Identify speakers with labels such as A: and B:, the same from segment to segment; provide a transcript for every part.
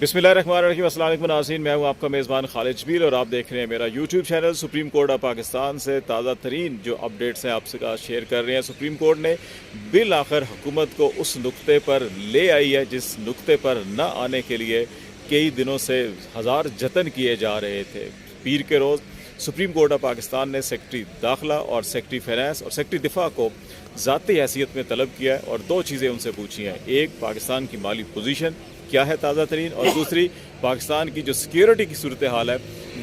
A: बिस्मिल्लाहिर्रहमानिर्रहीम। अस्सलाम वालेकुम नाज़रीन, मैं हूं आपका मेज़बान खालिद जबील और आप देख रहे हैं मेरा YouTube channel. Supreme court of Pakistan से ताज़ा तरीन जो अपडेट्स हैं आपसे साथ शेयर कर रहे हैं। सुप्रीम कोर्ट ने बिल आखिर हुकूमत को उस नुक्ते पर ले आई है जिस नुक्ते पर न आने के लिए कई दिनों से हज़ार जतन किए जा रहे थे। पीर के रोज़ सुप्रीम कोर्ट ऑफ पाकिस्तान ने सेक्रेटरी दाखिला और सेक्रेटरी फाइनेंस और सेक्रेटरी दिफा को ज़ाती हैसियत में तलब किया है और दो चीज़ें उनसे पूछी हैं। एक, पाकिस्तान की माली पोजीशन क्या है ताज़ा तरीन, और दूसरी, पाकिस्तान की जो सिक्योरिटी की सूरत हाल है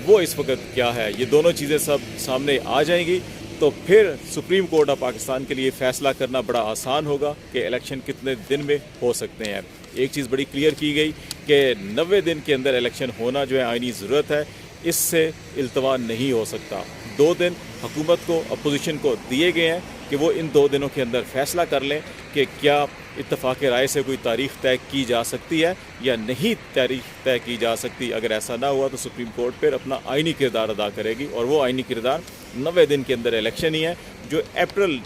A: वो इस वक्त क्या है। ये दोनों चीज़ें सब सामने आ जाएंगी तो फिर सुप्रीम कोर्ट ऑफ पाकिस्तान के लिए फ़ैसला करना बड़ा आसान होगा कि इलेक्शन कितने दिन में हो सकते हैं। एक चीज़ बड़ी क्लियर की गई कि 90 दिन के अंदर इलेक्शन होना जो है आईनी ज़रूरत है, इससे इल्तवा नहीं हो सकता। 2 दिन हुकूमत को, अपोजिशन को दिए गए हैं कि वो इन 2 दिनों के अंदर फ़ैसला कर लें कि क्या इत्तफ़ाक़ राय से कोई तारीख़ तय की जा सकती है या नहीं तारीख़ तय की जा सकती। अगर ऐसा ना हुआ तो सुप्रीम कोर्ट फिर अपना आइनी किरदार अदा करेगी और वो आइनी किरदार 90 दिन के अंदर इलेक्शन ही है जो अप्रैल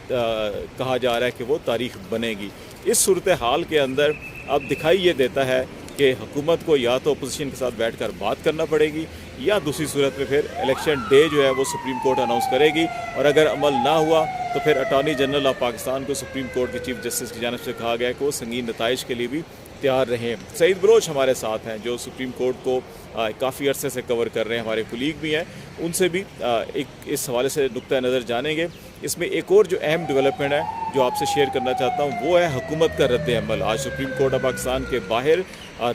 A: कहा जा रहा है कि वो तारीख़ बनेगी। इस सूरत हाल के अंदर अब दिखाई ये देता है कि हुकूमत को या तो अपोजिशन के साथ बैठकर बात करना पड़ेगी या दूसरी सूरत में फिर इलेक्शन डे जो है वो सुप्रीम कोर्ट अनाउंस करेगी, और अगर अमल ना हुआ तो फिर अटॉर्नी जनरल ऑफ पाकिस्तान को सुप्रीम कोर्ट के चीफ जस्टिस की जानिब से कहा गया कि वो संगीन नताइज के लिए भी तैयार रहें। सईद बलोच हमारे साथ हैं जो सुप्रीम कोर्ट को काफ़ी अरसे से कवर कर रहे हैं, हमारे कुलीग भी हैं, उनसे भी एक इस हवाले से नुक्ता नज़र जानेंगे। इसमें एक और जो अहम डेवलपमेंट है जो आपसे शेयर करना चाहता हूँ वो है हुकूमत का रद्द अमल। आज सुप्रीम कोर्ट ऑफ पाकिस्तान के बाहर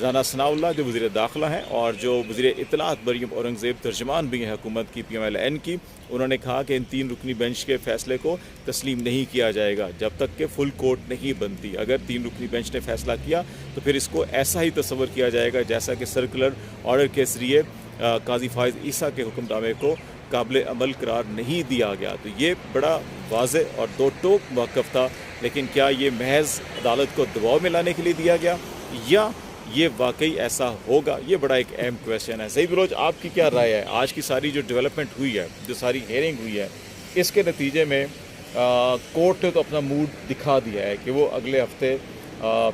A: राना सनाउल्लाह जो वज़ीर दाखिला हैं और जो वज़ीर इत्तलात मरियम औरंगज़ेब तर्जमान भी हैं हुकूमत की PMLN की, उन्होंने कहा कि इन 3 रुकनी बेंच के फ़ैसले को तस्लीम नहीं किया जाएगा जब तक कि फुल कोर्ट नहीं बनती। अगर 3 रुकनी बेंच ने फ़ैसला किया तो फिर इसको ऐसा ही तस्वर किया जाएगा जैसा कि सर्कुलर ऑर्डर के ज़रिए काजी फाइज ईसा के हुक्मनामे को काबिल अमल करार नहीं दिया गया। तो ये बड़ा वाज़ेह और दो टोक मौक़िफ़ था, लेकिन क्या ये महज अदालत को दबाव में लाने के लिए दिया गया या ये वाकई ऐसा होगा, ये बड़ा एक अहम क्वेश्चन है। सईद बलोच, आपकी क्या राय है? आज की सारी जो डेवलपमेंट हुई है, जो सारी हेयरिंग हुई है, इसके नतीजे में कोर्ट ने तो अपना मूड दिखा दिया है कि वो अगले हफ्ते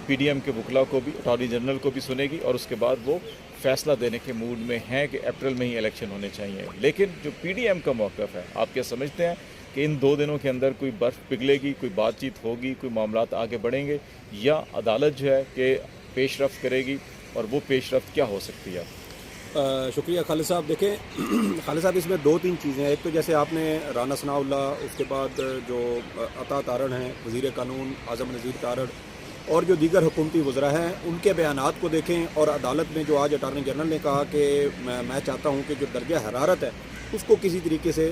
A: PDM के वकला को भी, अटॉर्नी जनरल को भी सुनेगी और उसके बाद वो फ़ैसला देने के मूड में हैं कि अप्रैल में ही इलेक्शन होने चाहिए। लेकिन जो PDM का मौक़िफ़ है, आप क्या समझते हैं कि इन 2 दिनों के अंदर कोई बर्फ़ पिघलेगी, कोई बातचीत होगी, कोई मामलात आगे बढ़ेंगे, या अदालत जो है कि पेश रफ्त करेगी, और वो पेश रफ्त क्या हो सकती है?
B: शुक्रिया खालिद साहब। देखें खालिद साहब, इसमें 2-3 चीज़ें हैं। एक तो जैसे आपने राना सनाउल्लाह, उसके बाद जो अता तारण हैं वज़ीर कानून आज़म नज़ीर तारण, और जो दीगर हुकूमती वज़रा हैं, उनके बयानात को देखें। और अदालत में जो आज अटॉर्नी जनरल ने कहा कि मैं चाहता हूँ कि जो दर्जा हरारत है उसको किसी तरीके से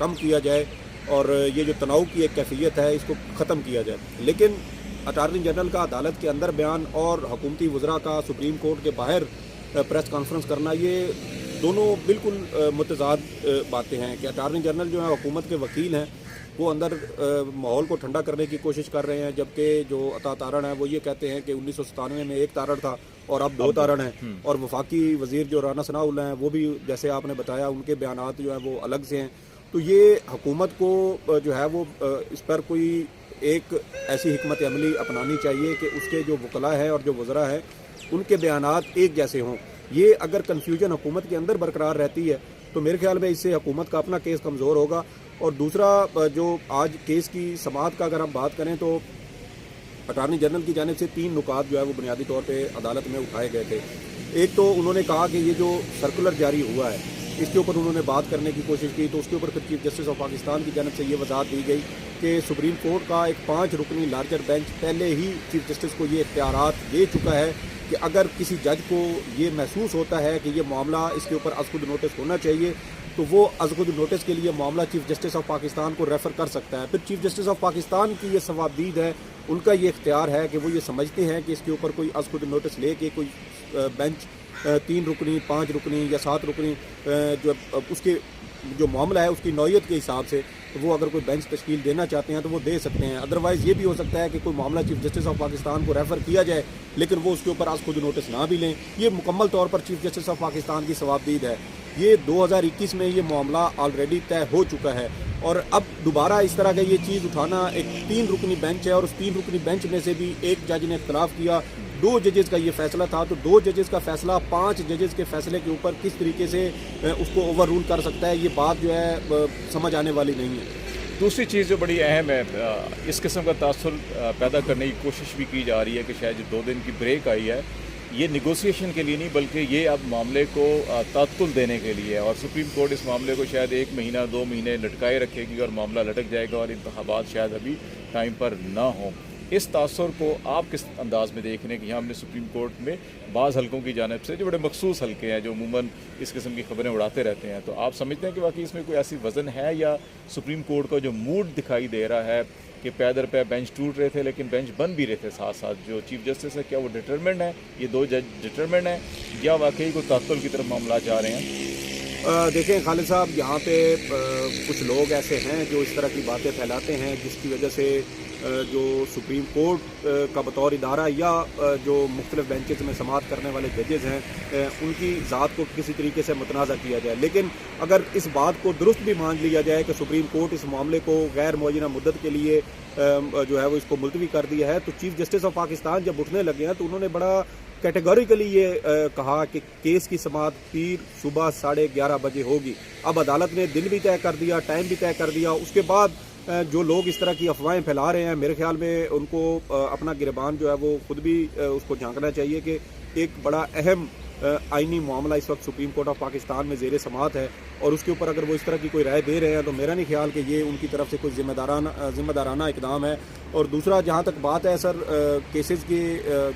B: कम किया जाए और ये जो तनाव की एक कैफियत है इसको ख़त्म किया जाए। लेकिन अटॉर्नी जनरल का अदालत के अंदर बयान और हुकूमती वज़रा का सुप्रीम कोर्ट के बाहर प्रेस कॉन्फ्रेंस करना, ये दोनों बिल्कुल मुतज़ाद बातें हैं कि अटॉर्नी जनरल जो है हुकूमत के वकील हैं, वो अंदर माहौल को ठंडा करने की कोशिश कर रहे हैं, जबकि जो अता तारण है वो ये कहते हैं कि 1997 में 1 तारण था और अब 2 तारण हैं। और वफाकी वज़ीर जो राना सनाउल्लाह हैं वो भी, जैसे आपने बताया, उनके बयानात जो हैं वो अलग से हैं। तो ये हुकूमत को जो है वो इस पर कोई एक ऐसी हिकमत अमली अपनानी चाहिए कि उसके जो वकला है और जो वज़रा है उनके बयानात एक जैसे हों। ये अगर कन्फ्यूजन हुकूमत के अंदर बरकरार रहती है तो मेरे ख्याल में इससे हुकूमत का अपना केस कमज़ोर होगा। और दूसरा, जो आज केस की समाअत का अगर हम बात करें तो अटॉर्नी जनरल की जानिब से 3 नुकात जो है वो बुनियादी तौर पे अदालत में उठाए गए थे। एक तो उन्होंने कहा कि ये जो सर्कुलर जारी हुआ है इसके ऊपर उन्होंने बात करने की कोशिश की, तो उसके ऊपर फिर चीफ जस्टिस ऑफ पाकिस्तान की जानिब से ये वजाहत दी गई कि सुप्रीम कोर्ट का एक 5 रुकनी लार्जर बेंच पहले ही चीफ जस्टिस को ये इख्तियारात दे चुका है कि अगर किसी जज को ये महसूस होता है कि ये मामला, इसके ऊपर अज़खुद नोटिस होना चाहिए, तो वो अज़खुद नोटिस के लिए मामला चीफ जस्टिस ऑफ पाकिस्तान को रेफ़र कर सकता है। फिर चीफ जस्टिस ऑफ पाकिस्तान की ये सवाबदीद है, उनका ये इख्तियार है कि वो ये समझते हैं कि इसके ऊपर कोई अज़खुद नोटिस ले के कोई बेंच 3 रुकनी, 5 रुकनी या 7 रुकनी, जो उसके जो मामला है उसकी नौयत के हिसाब से, तो वो अगर कोई बेंच तश्कील देना चाहते हैं तो वो दे सकते हैं। अदरवाइज़ ये भी हो सकता है कि कोई मामला चीफ जस्टिस ऑफ पाकिस्तान को रेफ़र किया जाए लेकिन वो उसके ऊपर आज खुद नोटिस ना भी लें। ये मुकम्मल तौर पर चीफ जस्टिस ऑफ पाकिस्तान की सवाबदीद है। ये 2021 में ये मामला ऑलरेडी तय हो चुका है और अब दोबारा इस तरह का ये चीज़ उठाना, एक 3 रुकनी बेंच है और उस 3 रुकनी बेंच में से भी एक जज ने इख्तलाफ किया, 2 जजेस का ये फैसला था, तो 2 जजेस का फैसला 5 जजेस के फैसले के ऊपर किस तरीके से उसको ओवर रूल कर सकता है, ये बात जो है समझ आने वाली नहीं है।
A: दूसरी चीज़ जो बड़ी अहम है, इस किस्म का तासुर पैदा करने की कोशिश भी की जा रही है कि शायद जो 2 दिन की ब्रेक आई है ये निगोसिएशन के लिए नहीं बल्कि ये अब मामले को तात्तुल देने के लिए है, और सुप्रीम कोर्ट इस मामले को शायद 1 महीना 2 महीने लटकाए रखेगी और मामला लटक जाएगा और इंतखाबात शायद अभी टाइम पर ना हो। इस तासुर को आप किस अंदाज में देख रहे हैं कि यहाँ हमने सुप्रीम कोर्ट में बाज़ हलकों की जानिब से जो बड़े मखसूस हलके हैं जो अमूमन इस किस्म की खबरें उड़ाते रहते हैं, तो आप समझते हैं कि वाकई इसमें कोई ऐसी वज़न है या सुप्रीम कोर्ट का जो मूड दिखाई दे रहा है कि पै दर पै बेंच टूट रहे थे लेकिन बेंच बन भी रहे थे साथ साथ, जो चीफ जस्टिस है क्या वो डिटरमिन्ड है, ये 2 जज डिटरमिन्ड है या वाकई को तात्तुल की तरफ मामला जा रहे हैं?
B: देखें खालिद साहब, यहाँ पे कुछ लोग ऐसे हैं जो इस तरह की बातें फैलाते हैं जिसकी वजह से जो सुप्रीम कोर्ट का बतौर इदारा या जो मुख्तलिफ बेंचेस में समाअत करने वाले जजेज़ हैं उनकी ज़ात को किसी तरीके से मुतनाज़ा किया जाए। लेकिन अगर इस बात को दुरुस्त भी मान लिया जाए कि सुप्रीम कोर्ट इस मामले को गैर मुअय्यना मुद्दत के लिए जो है वो इसको मुलतवी कर दिया है, तो चीफ जस्टिस ऑफ पाकिस्तान जब उठने लगे हैं तो उन्होंने बड़ा कैटेगोरिकली ये कहा कि केस की समाअत पीर सुबह 11:30 बजे होगी। अब अदालत ने दिन भी तय कर दिया, टाइम भी तय कर दिया। उसके बाद जो लोग इस तरह की अफवाहें फैला रहे हैं, मेरे ख्याल में उनको अपना गिरबान जो है वो खुद भी उसको झांकना चाहिए कि एक बड़ा अहम आइनी मामला इस वक्त सुप्रीम कोर्ट ऑफ पाकिस्तान में ज़ेर समाअत है और उसके ऊपर अगर वो इस तरह की कोई राय दे रहे हैं तो मेरा नहीं ख्याल कि ये उनकी तरफ से कोई जिम्मेदाराना इकदाम है। और दूसरा, जहाँ तक बात है सर केसेस की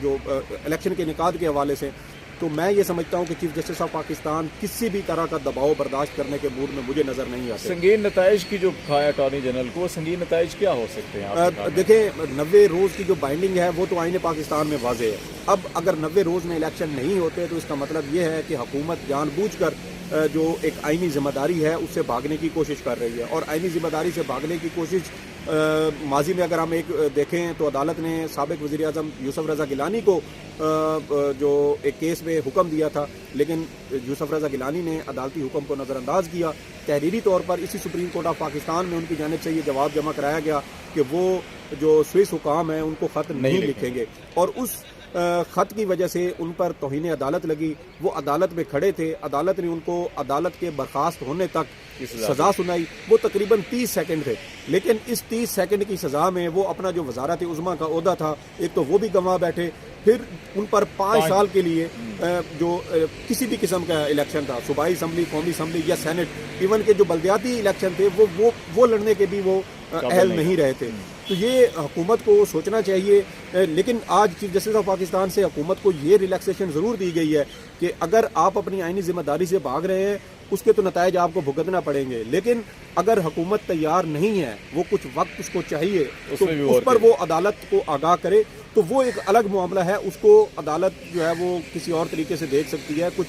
B: जो इलेक्शन के इनेकाद के हवाले से, तो मैं ये समझता हूँ कि चीफ जस्टिस ऑफ पाकिस्तान किसी भी तरह का दबाव बर्दाश्त करने के मूड में मुझे नज़र नहीं आते।
A: संगीन नताइज की जो कहा है अटॉर्नी जनरल को, संगीन नताइज क्या हो सकते हैं?
B: देखें, 90 रोज़ की जो बाइंडिंग है वो तो आईने पाकिस्तान में वाज़े है। अब अगर 90 रोज़ में इलेक्शन नहीं होते तो इसका मतलब ये है कि हुकूमत जानबूझकर जो एक आइनी जिम्मेदारी है उससे भागने की कोशिश कर रही है। और आइनी जिम्मेदारी से भागने की कोशिश माजी में अगर हम एक देखें तो अदालत ने साबिक वज़ीर आज़म यूसुफ रज़ा गिलानी को जो एक केस में हुक्म दिया था, लेकिन यूसुफ रज़ा गिलानी ने अदालती हुक्म को नज़रअंदाज किया। तहरीरी तौर पर इसी सुप्रीम कोर्ट ऑफ पाकिस्तान में उनकी जानिब से ये जवाब जमा कराया गया कि वो जो स्विस हुकाम है उनको ख़त नहीं लिखेंगे, और उस ख़त की वजह से उन पर तौहीन अदालत लगी। वो अदालत में खड़े थे, अदालत ने उनको अदालत के बर्खास्त होने तक सज़ा सुनाई। वो तकरीबन 30 सेकंड थे, लेकिन इस 30 सेकंड की सज़ा में वो अपना जो वज़ारत उज़्मा का ओहदा था एक तो वो भी गंवा बैठे, फिर उन पर 5 साल के लिए जो किसी भी किस्म का इलेक्शन था, सूबाई असम्बली, कौमी असम्बली या सेनेट, इवन के जो बल्दियाती इलेक्शन थे वो लड़ने के भी वो अहल नहीं रहे थे। तो ये हुकूमत को सोचना चाहिए। लेकिन आज चीफ जस्टिस ऑफ पाकिस्तान से हुकूमत को ये रिलैक्सेशन ज़रूर दी गई है कि अगर आप अपनी आइनी जिम्मेदारी से भाग रहे हैं उसके तो नताइज आपको भुगतना पड़ेंगे, लेकिन अगर हुकूमत तैयार नहीं है, वो कुछ वक्त उसको चाहिए तो उस पर वो अदालत को आगाह करे, तो वो एक अलग मामला है। उसको अदालत जो है वो किसी और तरीके से देख सकती है। कुछ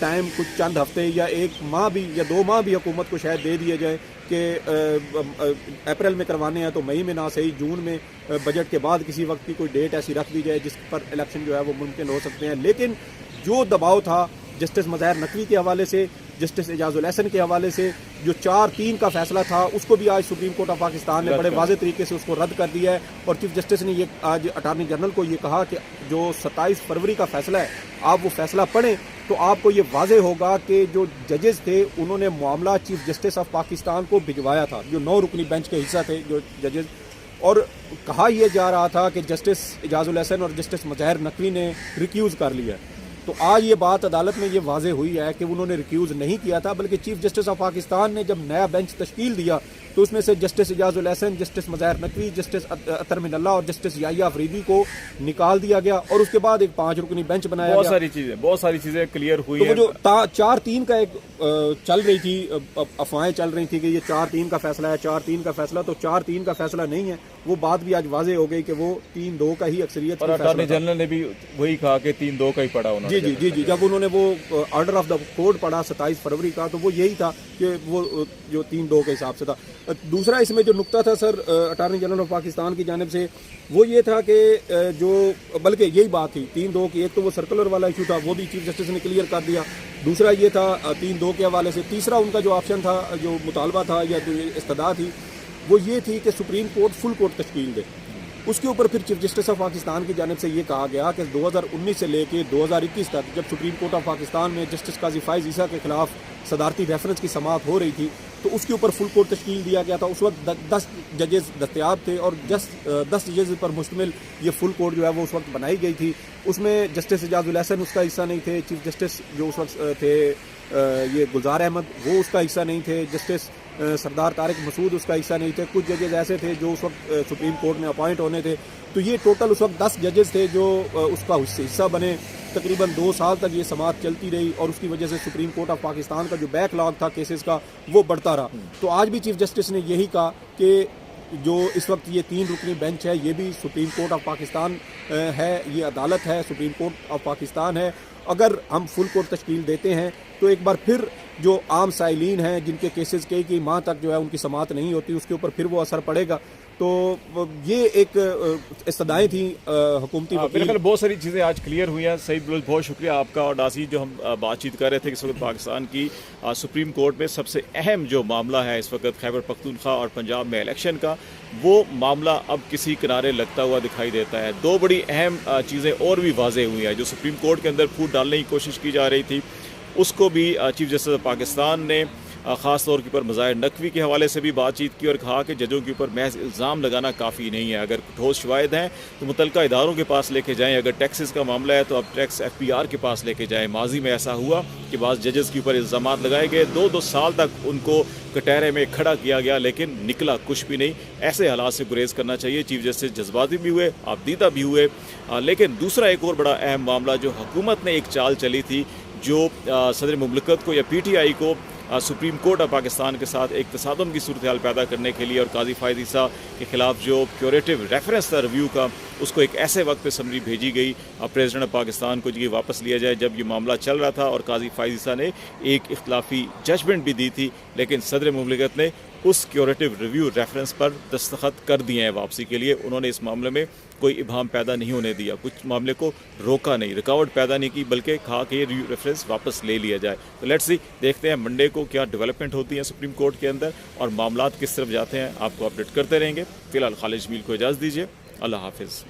B: टाइम, कुछ चंद हफ्ते या 1 माह भी या 2 माह भी हुकूमत को शायद दे दिए जाए कि अप्रैल में करवाने हैं तो मई में ना सही, जून में बजट के बाद किसी वक्त की कोई डेट ऐसी रख दी जाए जिस पर इलेक्शन जो है वो मुमकिन हो सकते हैं। लेकिन जो दबाव था जस्टिस मज़ाहिर नकवी के हवाले से, जस्टिस एजाजुल एहसन के हवाले से, जो 4-3 का फैसला था उसको भी आज सुप्रीम कोर्ट ऑफ पाकिस्तान ने बड़े वाज़े तरीके से उसको रद्द कर दिया है। और चीफ जस्टिस ने ये आज अटॉर्नी जनरल को ये कहा कि जो 27 फरवरी का फैसला है आप वो फैसला पढ़ें तो आपको ये वाज़े होगा कि जो जजेस थे उन्होंने मामला चीफ जस्टिस ऑफ पाकिस्तान को भिजवाया था, जो 9 रुकनी बेंच के हिस्सा थे जो जजेस, और कहा यह जा रहा था कि जस्टिस एजाजुल एहसन और जस्टिस मज़ाहिर नकवी ने रिक्यूज़ कर लिया। तो आज ये बात अदालत में ये वाज़े हुई है कि उन्होंने रिक्यूज़ नहीं किया था, बल्कि चीफ जस्टिस ऑफ पाकिस्तान ने जब नया बेंच तश्कील दिया तो उसमें से justice Ijazul Ahsan, justice Mazahir Naqvi, justice Athar Minallah और जस्टिस याहिया अफरीदी को निकाल दिया गया और उसके बाद एक 5 रुकनी बेंच बनाया गया।
A: बहुत सारी चीज़ें क्लियर हुई।
B: तो वो जो 4-3 का एक चल रही थी, अफवाहें चल रही थी कि ये 4-3 का फैसला है, 4-3 का फैसला, तो 4-3 का फैसला नहीं है। वो बात भी आज वाज़े हो गई कि वो 3-2 का ही अक्सरियत।
A: और अटॉर्नी जनरल ने भी वही कहा कि 3-2 का ही पढ़ा उन्होंने।
B: जी, जब उन्होंने वो ऑर्डर ऑफ द कोर्ट पढ़ा 27 फरवरी का, तो वो यही था कि वो जो 3-2 के हिसाब से था। दूसरा इसमें जो नुक्ता था sir attorney general of Pakistan की जानिब से, वो ये था कि जो बल्कि यही बात थी 3-2 की, एक तो वो सर्कुलर वाला इशू था वो भी चीफ जस्टिस ने क्लियर कर दिया, दूसरा ये था 3-2 के हवाले से, तीसरा उनका जो ऑप्शन था, जो मुतालबा था या जो इस्तदा थी, वो ये थी कि सुप्रीम कोर्ट फुल कोर्ट तश्कील दे। اس کے اوپر پھر چیف جسٹس آف پاکستان کی جانب سے یہ کہا گیا کہ 2019 سے لے کے 2021 تک جب سپریم کورٹ آف پاکستان میں جسٹس قاضی فائز عیسیٰ کے خلاف صدارتی ریفرنس کی سماعت ہو رہی تھی تو اس کے اوپر فل کورٹ تشکیل دیا گیا تھا. اس وقت 10 ججز دستیاب تھے اور 10 ججز پر مشتمل یہ فل کورٹ جو ہے وہ اس وقت بنائی گئی تھی. اس میں جسٹس اعجاز الحسن اس کا حصہ نہیں تھے, چیف جسٹس جو اس وقت تھے یہ گلزار احمد وہ اس کا حصہ نہیں تھے, جسٹس سردار طارق مسعود اس کا حصہ نہیں تھے, کچھ ججز ایسے تھے جو اس وقت سپریم کورٹ میں اپوائنٹ ہونے تھے. تو یہ ٹوٹل اس وقت 10 ججز تھے جو اس کا حصہ بنے. تقریباً 2 سال تک یہ سماعت چلتی رہی اور اس کی وجہ سے سپریم کورٹ آف پاکستان کا جو بیک لاگ تھا کیسز کا وہ بڑھتا رہا. تو آج بھی چیف جسٹس نے یہی کہا کہ جو اس وقت یہ 3 رکنی بینچ ہے یہ بھی سپریم کورٹ آف پاکستان ہے, یہ عدالت ہے, سپریم کورٹ آف پاکستان ہے. اگر ہم فل کورٹ تشکیل دیتے ہیں تو ایک بار پھر جو عام سائلین ہیں جن کے کیسز کئی ماہ تک جو ہے ان کی سماعت نہیں ہوتی اس کے اوپر پھر وہ اثر پڑے گا. تو یہ ایک استدعائیں تھیں حکومتی وکیل.
A: بالکل بہت ساری چیزیں آج کلیئر ہوئی ہیں. صحیح بلال بہت شکریہ آپ کا. اور ناصر جو ہم بات چیت کر رہے تھے کہ اس وقت پاکستان کی سپریم کورٹ میں سب سے اہم جو معاملہ ہے اس وقت خیبر پختونخوا اور پنجاب میں الیکشن کا, وہ معاملہ اب کسی کنارے لگتا ہوا دکھائی دیتا ہے. 2 بڑی اہم چیزیں اور بھی واضح ہوئی ہیں. جو سپریم کورٹ کے اندر پھوٹ ڈالنے کی کوشش کی جا رہی تھی اس کو بھی چیف جسٹس آف پاکستان نے خاص طور کے اوپر مظاہر نقوی کے حوالے سے بھی بات چیت کی اور کہا کہ ججوں کے اوپر محض الزام لگانا کافی نہیں ہے. اگر ٹھوس شواہد ہیں تو متعلقہ اداروں کے پاس لے کے جائیں. اگر ٹیکسز کا معاملہ ہے تو اب ٹیکس FPR کے پاس لے کے جائیں. ماضی میں ایسا ہوا کہ بعض ججز کے اوپر الزامات لگائے گئے, 2 سال تک ان کو کٹہرے میں کھڑا کیا گیا لیکن نکلا کچھ بھی نہیں. ایسے حالات سے گریز کرنا چاہیے. چیف جسٹس جذباتی بھی ہوئے, آپ دیدہ بھی ہوئے. لیکن دوسرا ایک اور بڑا اہم معاملہ جو حکومت نے ایک چال چلی تھی, جو صدر مملکت کو یا PTI کو سپریم کورٹ آف پاکستان کے ساتھ ایک تصادم کی صورتحال پیدا کرنے کے لیے اور قاضی فائز عیسیٰ کے خلاف جو کیوریٹو ریفرنس تھا ریویو کا, اس کو ایک ایسے وقت پہ سمری بھیجی گئی پریزیڈنٹ آف پاکستان کو یہ واپس لیا جائے جب یہ معاملہ چل رہا تھا اور قاضی فائز عیسیٰ نے ایک اختلافی ججمنٹ بھی دی تھی. لیکن صدر مملکت نے اس کیوریٹو ریویو ریفرنس پر دستخط کر دیے ہیں واپسی کے لیے. انہوں نے اس معاملے میں کوئی ابہام پیدا نہیں ہونے دیا, کچھ معاملے کو روکا نہیں, رکاوٹ پیدا نہیں کی, بلکہ کہا کہ یہ ریفرنس واپس لے لیا جائے. تو لیٹس سی, دیکھتے ہیں منڈے کو کیا ڈیولپمنٹ ہوتی ہے سپریم کورٹ کے اندر اور معاملات کس طرف جاتے ہیں. آپ کو اپڈیٹ کرتے رہیں گے. فی الحال خالد جمیل کو اجازت دیجیے. اللہ حافظ.